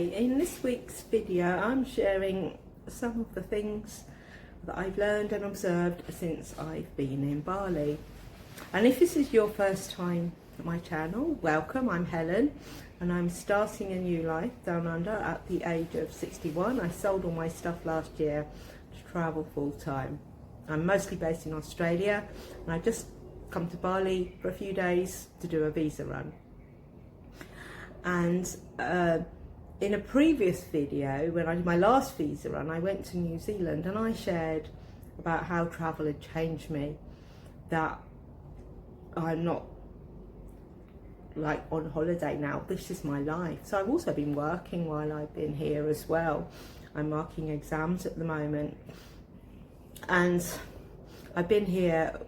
Okay, in this week's video I'm sharing some of the things that I've learned and observed since I've been in Bali. And if this is your first time at my channel, welcome. I'm Helen and I'm starting a new life down under at the age of 61. I sold all my stuff last year to travel full time. I'm mostly based in Australia and I've just come to Bali for a few days to do a visa run. And in a previous video, when I did my last visa run, I went to New Zealand and I shared about how travel had changed me, that I'm not like on holiday now, this is my life. So I've also been working while I've been here as well. I'm marking exams at the moment and I've been here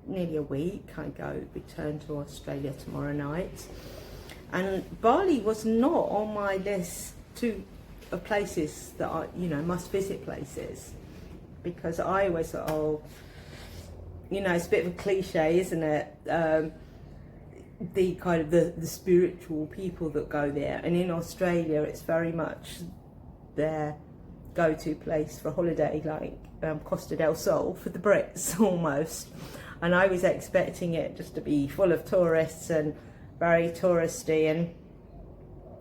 nearly a week. I return to Australia tomorrow night. And Bali was not on my list of places that I, must visit places, because I always thought, oh, it's a bit of a cliche, isn't it? The kind of the spiritual people that go there, and in Australia it's very much their go-to place for holiday, like Costa del Sol for the Brits almost. And I was expecting it just to be full of tourists and very touristy, and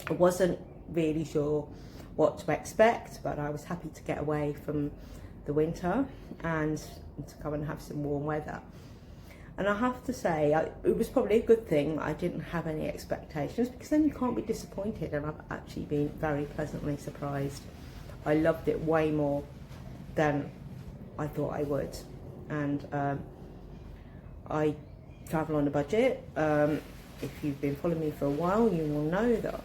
I wasn't really sure what to expect, but I was happy to get away from the winter and to come and have some warm weather. And I have to say, it was probably a good thing I didn't have any expectations, because then you can't be disappointed, and I've actually been very pleasantly surprised. I loved it way more than I thought I would. And I travel on a budget. If you've been following me for a while, you will know that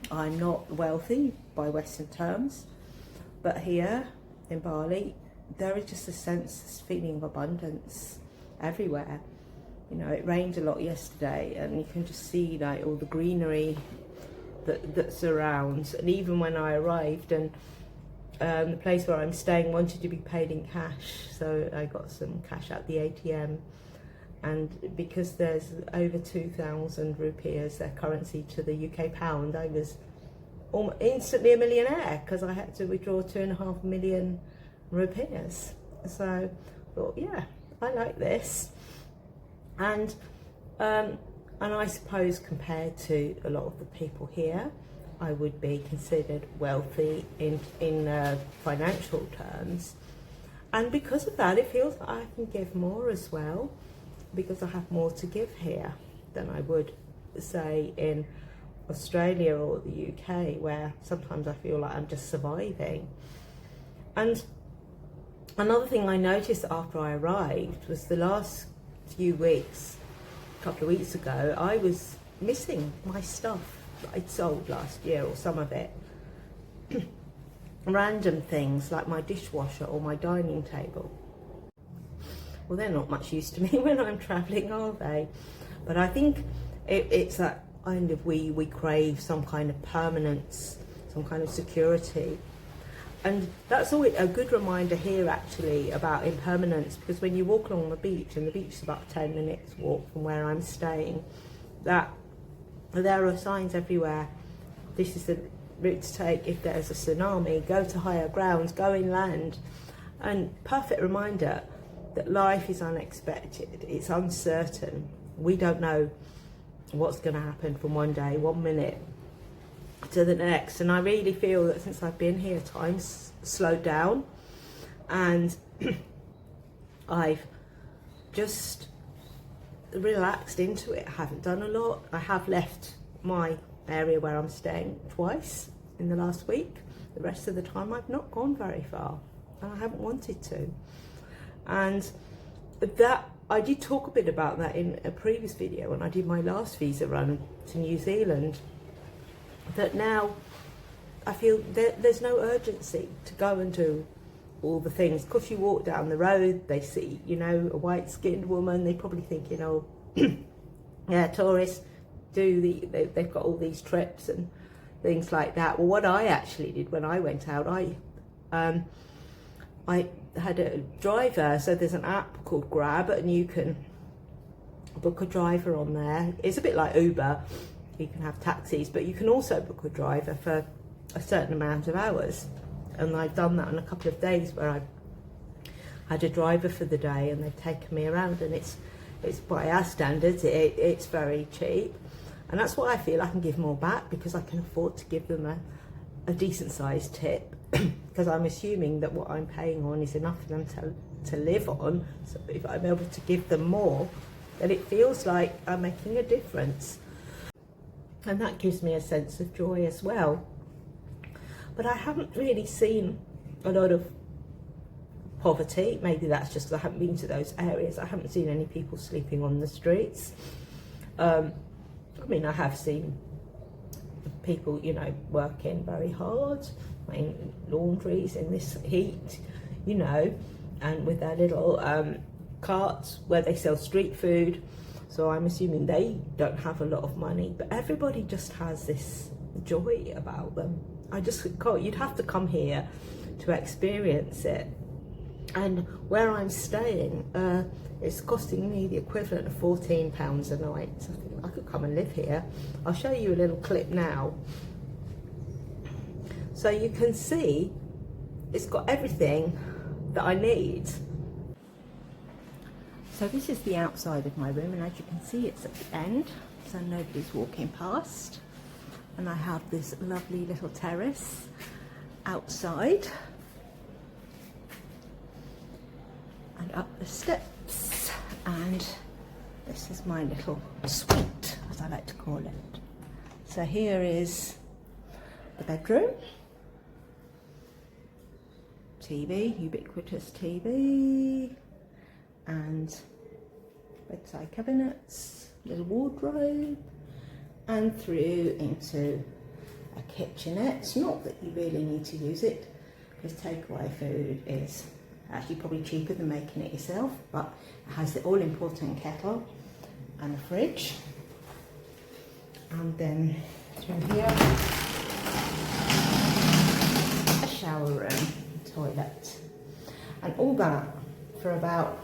I'm not wealthy by Western terms, but here in Bali there is just a sense, this feeling of abundance everywhere. It rained a lot yesterday and you can just see like all the greenery that surrounds. And even when I arrived, and the place where I'm staying wanted to be paid in cash, so I got some cash at the ATM. And because there's over 2,000 rupees, their currency, to the UK pound, I was instantly a millionaire, because I had to withdraw 2.5 million rupees. So I thought, yeah, I like this. And I suppose compared to a lot of the people here, I would be considered wealthy in financial terms. And because of that, it feels like I can give more as well, because I have more to give here than I would, say, in Australia or the UK, where sometimes I feel like I'm just surviving. And another thing I noticed after I arrived was the last few weeks, a couple of weeks ago, I was missing my stuff that I'd sold last year, or some of it. Random things like my dishwasher or my dining table. Well, they're not much use to me when I'm travelling, are they? But I think it's that kind of, we crave some kind of permanence, some kind of security. And that's always a good reminder here, actually, about impermanence, because when you walk along the beach, and the beach is about 10 minutes walk from where I'm staying, that there are signs everywhere. This is the route to take if there's a tsunami, go to higher grounds, go inland. And perfect reminder that life is unexpected, it's uncertain. We don't know what's going to happen from one day, 1 minute to the next. And I really feel that since I've been here, time's slowed down, and I've just relaxed into it. I haven't done a lot. I have left my area where I'm staying twice in the last week. The rest of the time I've not gone very far, and I haven't wanted to. And that, I did talk a bit about that in a previous video when I did my last visa run to New Zealand, that now I feel there's no urgency to go and do all the things. Of course, you walk down the road, they see, a white-skinned woman, they probably think, yeah, tourists they've got all these trips and things like that. Well, what I actually did when I went out, I had a driver, so there's an app called Grab, and you can book a driver on there. It's a bit like Uber, you can have taxis, but you can also book a driver for a certain amount of hours. And I've done that on a couple of days where I had a driver for the day and they've taken me around, and it's by our standards, it's very cheap. And that's why I feel I can give more back, because I can afford to give them a decent sized tip, because I'm assuming that what I'm paying on is enough for them to live on. So if I'm able to give them more, then it feels like I'm making a difference. And that gives me a sense of joy as well. But I haven't really seen a lot of poverty. Maybe that's just because I haven't been to those areas. I haven't seen any people sleeping on the streets. I mean, I have seen people, you know, working very hard, making laundries in this heat, you know, and with their little carts where they sell street food. So I'm assuming they don't have a lot of money, but everybody just has this joy about them. I just can't, you'd have to come here to experience it. And where I'm staying, it's costing me the equivalent of £14 a night. So I think I could come and live here. I'll show you a little clip now. So you can see it's got everything that I need. So this is the outside of my room, and as you can see, it's at the end, so nobody's walking past. And I have this lovely little terrace outside. And up the steps, and this is my little suite, as I like to call it. So here is the bedroom, TV, ubiquitous TV, and bedside cabinets, little wardrobe, and through into a kitchenette. It's not that you really need to use it, because takeaway food is actually probably cheaper than making it yourself, but it has the all-important kettle and a fridge. And then through here, a shower room, toilet, and all that for about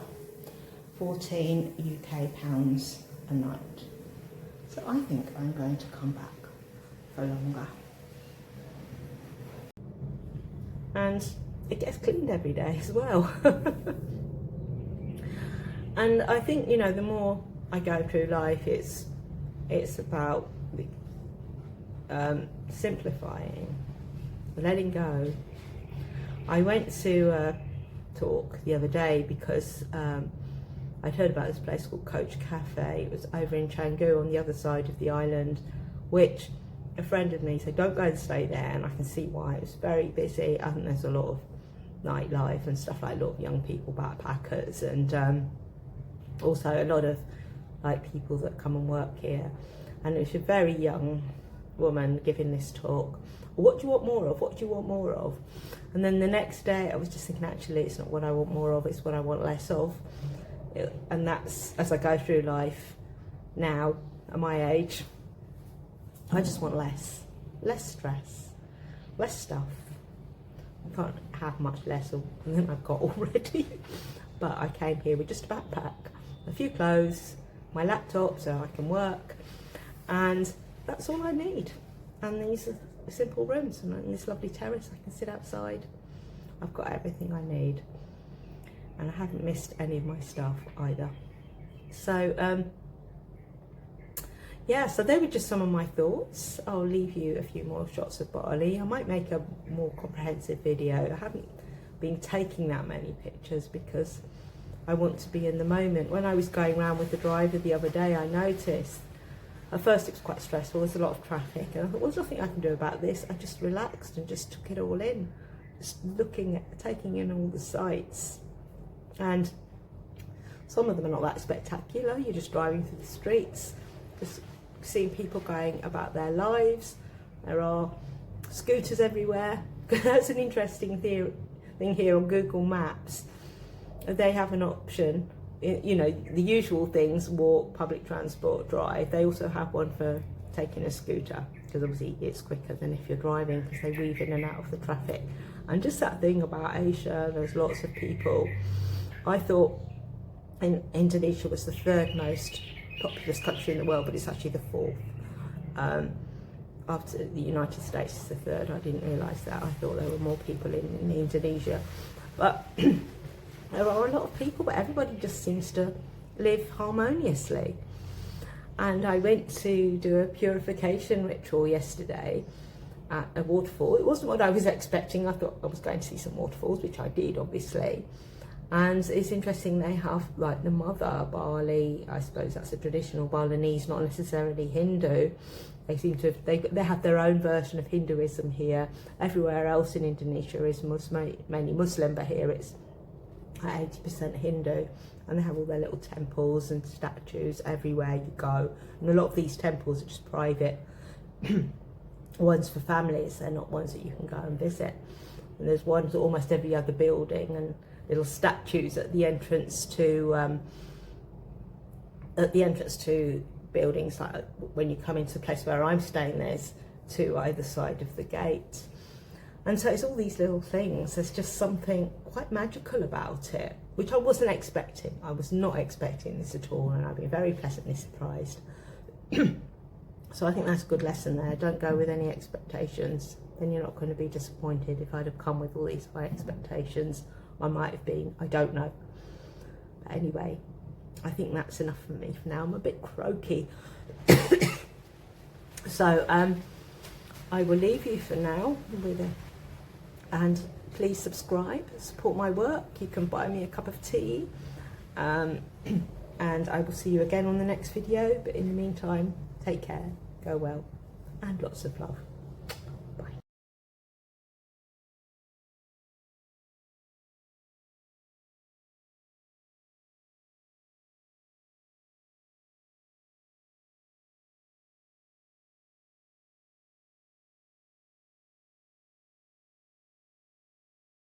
14 UK pounds a night. So I think I'm going to come back for longer. And it gets cleaned every day as well. And I think, you know, the more I go through life, it's about simplifying, letting go. I went to a talk the other day because I'd heard about this place called Coach Cafe. It was over in Canggu on the other side of the island, which a friend of me said, don't go and stay there, and I can see why. It was very busy. I think there's a lot of nightlife and stuff, like a lot of young people, backpackers, and also a lot of like people that come and work here. And it was a very young woman giving this talk. What do you want more of? What do you want more of? And then the next day I was just thinking, actually, it's not what I want more of, it's what I want less of. And that's, as I go through life now at my age, I just want less stress, less stuff. I can't have much less than I've got already. But I came here with just a backpack, a few clothes, my laptop so I can work, and that's all I need. And these are simple rooms, and in this lovely terrace I can sit outside. I've got everything I need, and I haven't missed any of my stuff either. So yeah, so they were just some of my thoughts. I'll leave you a few more shots of Bali. I might make a more comprehensive video. I haven't been taking that many pictures because I want to be in the moment. When I was going around with the driver the other day, I noticed at first it was quite stressful. There's a lot of traffic, and I thought, well, there's nothing I can do about this. I just relaxed and just took it all in, just looking at, taking in all the sights. And some of them are not that spectacular. You're just driving through the streets, just seeing people going about their lives. There are scooters everywhere. That's an interesting thing here on Google Maps. They have an option, you know, the usual things: walk, public transport, drive. They also have one for taking a scooter, because obviously it's quicker than if you're driving, because they weave in and out of the traffic. And just that thing about Asia, there's lots of people. I thought Indonesia was the third most populous country in the world, but it's actually the fourth. After the United States is the third. I didn't realise that. I thought there were more people in Indonesia. But there are a lot of people, but everybody just seems to live harmoniously. And I went to do a purification ritual yesterday at a waterfall. It wasn't what I was expecting. I thought I was going to see some waterfalls, which I did, obviously. And it's interesting, they have like the mother, Bali, I suppose that's a traditional Balinese, not necessarily Hindu. They seem to have, they have their own version of Hinduism here. Everywhere else in Indonesia is mainly Muslim, but here it's 80% Hindu. And they have all their little temples and statues everywhere you go. And a lot of these temples are just private ones for families. They're not ones that you can go and visit. And there's ones at almost every other building, and little statues at the entrance to buildings. Like when you come into the place where I'm staying, there's two either side of the gate. And so it's all these little things. There's just something quite magical about it, which I wasn't expecting. I was not expecting this at all, and I've been very pleasantly surprised. So I think that's a good lesson there. Don't go with any expectations, then you're not going to be disappointed. If I'd have come with all these high expectations, I might have been, I don't know. But anyway, I think that's enough for me for now. I'm a bit croaky. So I will leave you for now and please subscribe, support my work. You can buy me a cup of tea, and I will see you again on the next video. But in the meantime, take care, go well, and lots of love.